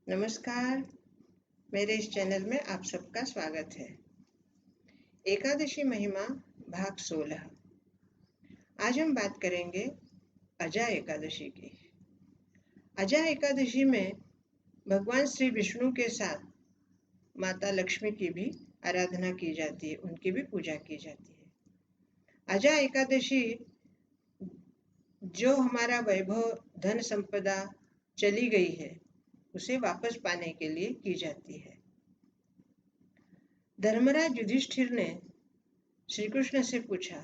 नमस्कार। मेरे इस चैनल में आप सबका स्वागत है। एकादशी महिमा भाग 16। आज हम बात करेंगे अजा एकादशी की। अजा एकादशी में भगवान श्री विष्णु के साथ माता लक्ष्मी की भी आराधना की जाती है, उनकी भी पूजा की जाती है। अजा एकादशी जो हमारा वैभव, धन संपदा चली गई है, उसे वापस पाने के लिए की जाती है। धर्मराज युधिष्ठिर ने श्री कृष्ण से पूछा,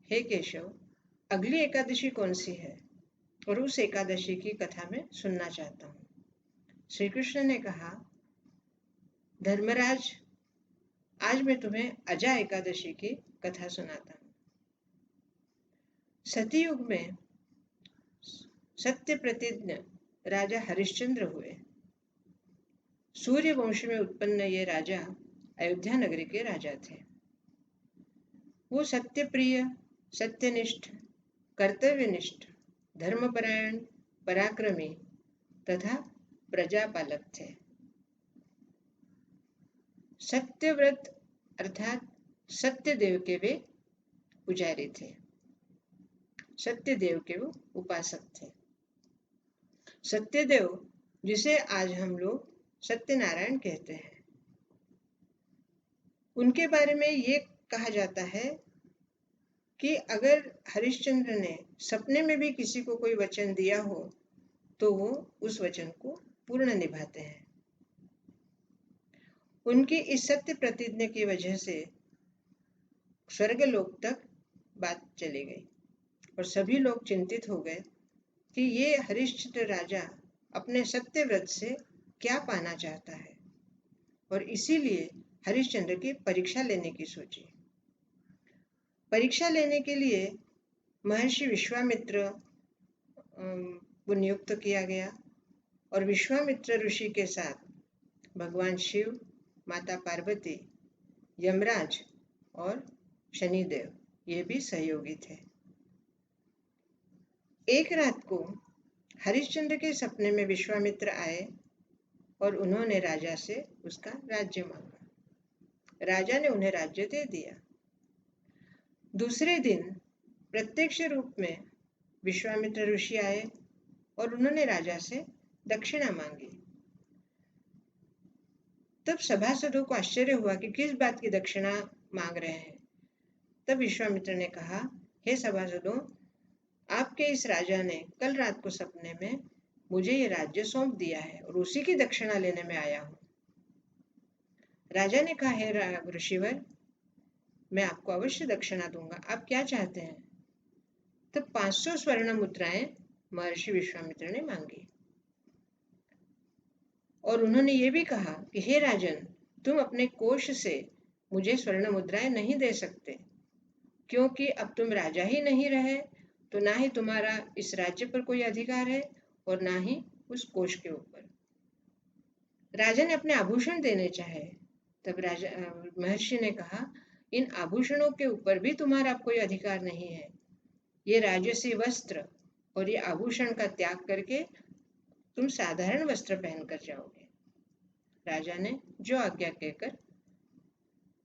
हे केशव, अगली एकादशी कौन सी है और उस एकादशी की कथा मैं सुनना चाहता हूँ। श्री कृष्ण ने कहा, धर्मराज, आज मैं तुम्हें अजा एकादशी की कथा सुनाता हूँ। सतयुग में सत्य प्रतिज्ञ राजा हरिश्चंद्र हुए। सूर्य वंश में उत्पन्न ये राजा अयोध्या नगरी के राजा थे। वो सत्यप्रिय, सत्यनिष्ठ, कर्तव्यनिष्ठ, धर्मपरायण, पराक्रमी तथा प्रजापालक थे। सत्यव्रत अर्थात सत्यदेव के वे पुजारी थे, सत्यदेव के वो उपासक थे। सत्यदेव, जिसे आज हम लोग सत्यनारायण कहते हैं, उनके बारे में ये कहा जाता है कि अगर हरिश्चंद्र ने सपने में भी किसी को कोई वचन दिया हो तो वो उस वचन को पूर्ण निभाते हैं। उनकी इस सत्य प्रतिज्ञा की वजह से स्वर्गलोक तक बात चली गई और सभी लोग चिंतित हो गए कि ये हरिश्चंद्र राजा अपने सत्य व्रत से क्या पाना चाहता है, और इसीलिए हरिश्चंद्र की परीक्षा लेने की सोची। परीक्षा लेने के लिए महर्षि विश्वामित्र को नियुक्त किया गया और विश्वामित्र ऋषि के साथ भगवान शिव, माता पार्वती, यमराज और शनिदेव ये भी सहयोगी थे। एक रात को हरिश्चंद्र के सपने में विश्वामित्र आए और उन्होंने राजा से उसका राज्य मांगा। राजा ने उन्हें राज्य दे दिया। दूसरे दिन प्रत्यक्ष रूप में विश्वामित्र ऋषि आए और उन्होंने राजा से दक्षिणा मांगी। तब सभासदों को आश्चर्य हुआ कि किस बात की दक्षिणा मांग रहे हैं। तब विश्वामित्र ने कहा, हे सभासदों, आपके इस राजा ने कल रात को सपने में मुझे ये राज्य सौंप दिया है और उसी की दक्षिणा लेने में आया हूँ। राजा ने कहा, हे ऋषिवर, मैं आपको अवश्य दक्षिणा दूंगा, आप क्या चाहते हैं? तब 500 स्वर्ण मुद्राएं महर्षि विश्वामित्र ने मांगी और उन्होंने ये भी कहा कि हे राजन, तुम अपने कोष से मुझे स्वर्ण मुद्राएं नहीं दे सकते, क्योंकि अब तुम राजा ही नहीं रहे, तो ना ही तुम्हारा इस राज्य पर कोई अधिकार है और ना ही उस कोष के ऊपर। राजा ने अपने आभूषण देने चाहे। तब राजा महर्षि ने कहा, इन आभूषणों के ऊपर भी तुम्हारा कोई अधिकार नहीं है। ये राजसी वस्त्र और ये आभूषण का त्याग करके तुम साधारण वस्त्र पहनकर जाओगे। राजा ने जो आज्ञा कहकर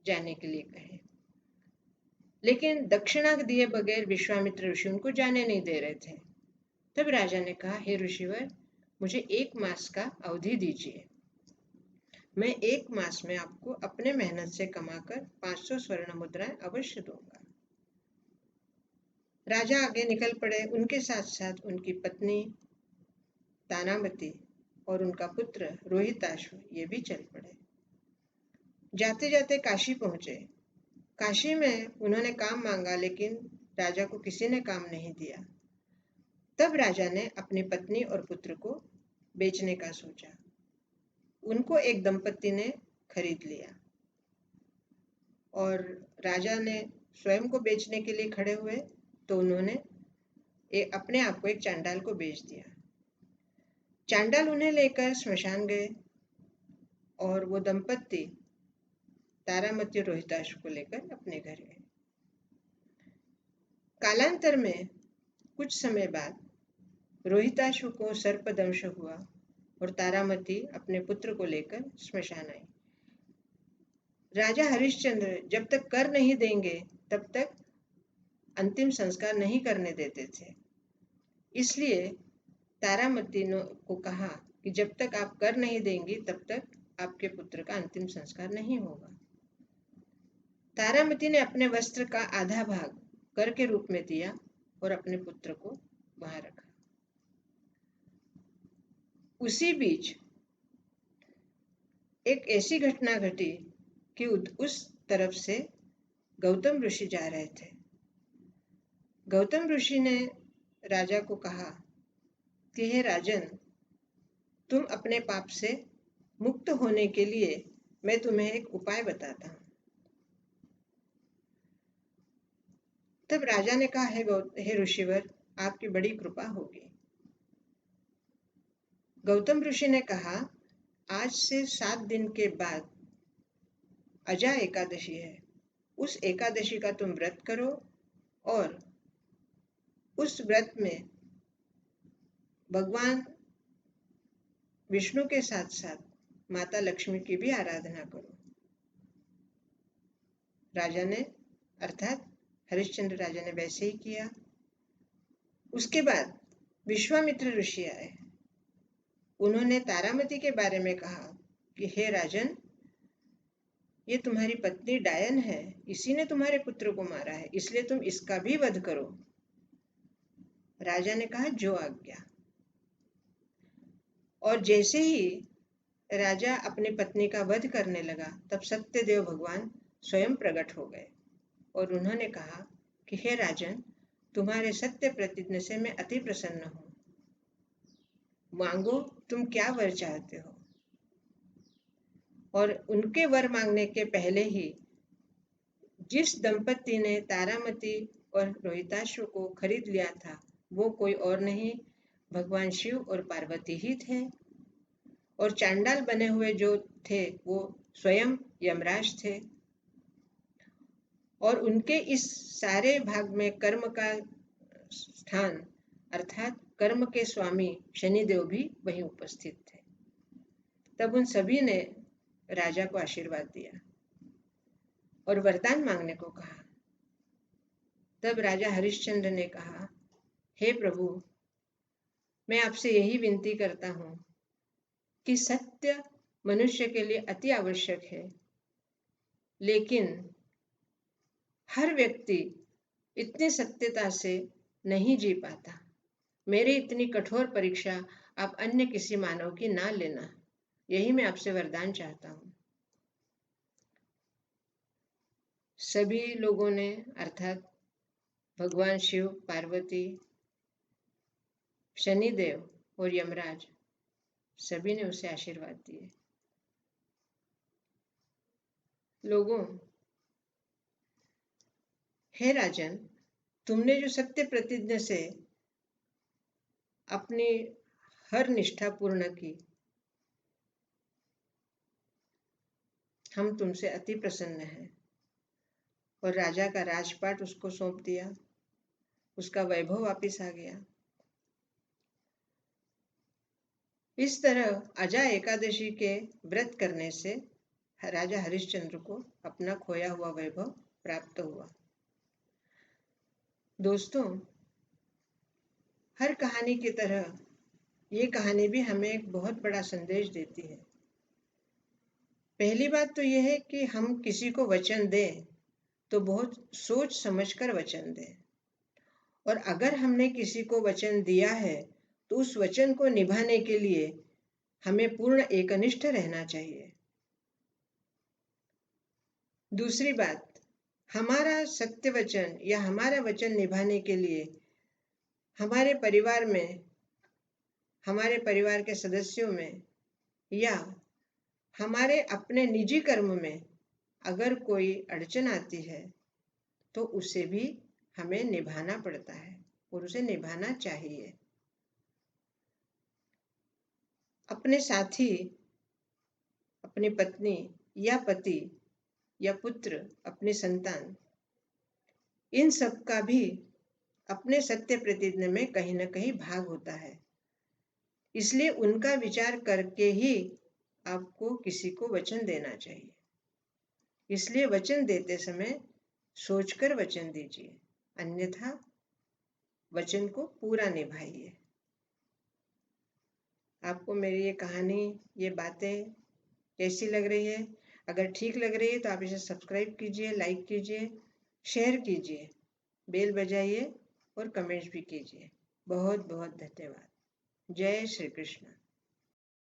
जाने के लिए कहे, लेकिन दक्षिणा दिए बगैर विश्वामित्र ऋषि उनको जाने नहीं दे रहे थे। तब राजा ने कहा, हे ऋषिवर, मुझे 1 मास का अवधि दीजिए। मैं 1 मास में आपको अपने मेहनत से कमाकर 500 स्वर्ण मुद्राएं अवश्य दूंगा। राजा आगे निकल पड़े। उनके साथ साथ उनकी पत्नी तानामती और उनका पुत्र रोहिताश्व ये भी चल पड़े। जाते जाते काशी पहुंचे। काशी में उन्होंने काम मांगा, लेकिन राजा को किसी ने काम नहीं दिया। तब राजा ने अपनी पत्नी और पुत्र को बेचने का सोचा। उनको एक दंपत्ति ने खरीद लिया और राजा ने स्वयं को बेचने के लिए खड़े हुए तो उन्होंने अपने आप को एक चांडाल को बेच दिया। चांडाल उन्हें लेकर स्मशान गए और वो दंपत्ति तारामती और रोहिताश्व को लेकर अपने घर गए। कालांतर में कुछ समय बाद रोहिताश्व को सर्पदंश हुआ और तारामती अपने पुत्र को लेकर स्मशान आई। राजा हरिश्चंद्र जब तक कर नहीं देंगे तब तक अंतिम संस्कार नहीं करने देते थे। इसलिए तारामती को कहा कि जब तक आप कर नहीं देंगी तब तक आपके पुत्र का अंतिम संस्कार नहीं होगा। तारामती ने अपने वस्त्र का आधा भाग कर के रूप में दिया और अपने पुत्र को वहां रखा। उसी बीच एक ऐसी घटना घटी कि उस तरफ से गौतम ऋषि जा रहे थे। गौतम ऋषि ने राजा को कहा कि हे राजन, तुम अपने पाप से मुक्त होने के लिए मैं तुम्हें एक उपाय बताता हूं। तब राजा ने कहा, हे ऋषिवर, आपकी बड़ी कृपा होगी। गौतम ऋषि ने कहा, आज से 7 दिन के बाद अजा एकादशी है। उस एकादशी का तुम व्रत करो और उस व्रत में भगवान विष्णु के साथ साथ माता लक्ष्मी की भी आराधना करो। राजा ने अर्थात हरिश्चंद्र राजा ने वैसे ही किया। उसके बाद विश्वामित्र ऋषि आए। उन्होंने तारामती के बारे में कहा कि हे राजन, ये तुम्हारी पत्नी डायन है, इसी ने तुम्हारे पुत्र को मारा है, इसलिए तुम इसका भी वध करो। राजा ने कहा, जो आज्ञा। और जैसे ही राजा अपनी पत्नी का वध करने लगा तब सत्यदेव भगवान स्वयं प्रकट हो गए और उन्होंने कहा कि हे राजन, तुम्हारे सत्य प्रतिज्ञा से मैं अति प्रसन्न हूं। मांगो, तुम क्या वर चाहते हो। और उनके वर मांगने के पहले ही जिस दंपति ने तारामती और रोहिताश्व को खरीद लिया था वो कोई और नहीं, भगवान शिव और पार्वती ही थे। और चांडाल बने हुए जो थे वो स्वयं यमराज थे। और उनके इस सारे भाग में कर्म का स्थान अर्थात कर्म के स्वामी शनिदेव भी वहीं उपस्थित थे। तब उन सभी ने राजा को आशीर्वाद दिया और वरदान मांगने को कहा। तब राजा हरिश्चंद्र ने कहा, हे प्रभु, मैं आपसे यही विनती करता हूं कि सत्य मनुष्य के लिए अति आवश्यक है, लेकिन हर व्यक्ति इतनी सत्यता से नहीं जी पाता। मेरी इतनी कठोर परीक्षा आप अन्य किसी मानव की ना लेना, यही मैं आपसे वरदान चाहता हूं। सभी लोगों ने अर्थात भगवान शिव, पार्वती, शनिदेव और यमराज सभी ने उसे आशीर्वाद दिए। लोगों, हे राजन, तुमने जो सत्य प्रतिज्ञा से अपनी हर निष्ठा पूर्ण की, हम तुमसे अति प्रसन्न हैं। और राजा का राजपाट उसको सौंप दिया, उसका वैभव वापिस आ गया। इस तरह अजा एकादशी के व्रत करने से राजा हरिश्चंद्र को अपना खोया हुआ वैभव प्राप्त हुआ। दोस्तों, हर कहानी की तरह ये कहानी भी हमें एक बहुत बड़ा संदेश देती है। पहली बात तो यह है कि हम किसी को वचन दें तो बहुत सोच समझकर वचन दें, और अगर हमने किसी को वचन दिया है तो उस वचन को निभाने के लिए हमें पूर्ण एकनिष्ठ रहना चाहिए। दूसरी बात, हमारा सत्य वचन या हमारा वचन निभाने के लिए हमारे परिवार में, हमारे परिवार के सदस्यों में या हमारे अपने निजी कर्म में अगर कोई अड़चन आती है तो उसे भी हमें निभाना पड़ता है और उसे निभाना चाहिए। अपने साथी, अपनी पत्नी या पति या पुत्र, अपनी संतान, इन सब का भी अपने सत्य प्रतिज्ञा में कहीं ना कहीं भाग होता है। इसलिए उनका विचार करके ही आपको किसी को वचन देना चाहिए। इसलिए वचन देते समय सोचकर वचन दीजिए, अन्यथा वचन को पूरा निभाइए। आपको मेरी ये कहानी, ये बातें कैसी लग रही है? अगर ठीक लग रही है तो आप इसे सब्सक्राइब कीजिए, लाइक कीजिए, शेयर कीजिए, बेल बजाइए और कमेंट्स भी कीजिए। बहुत बहुत धन्यवाद। जय श्री कृष्ण।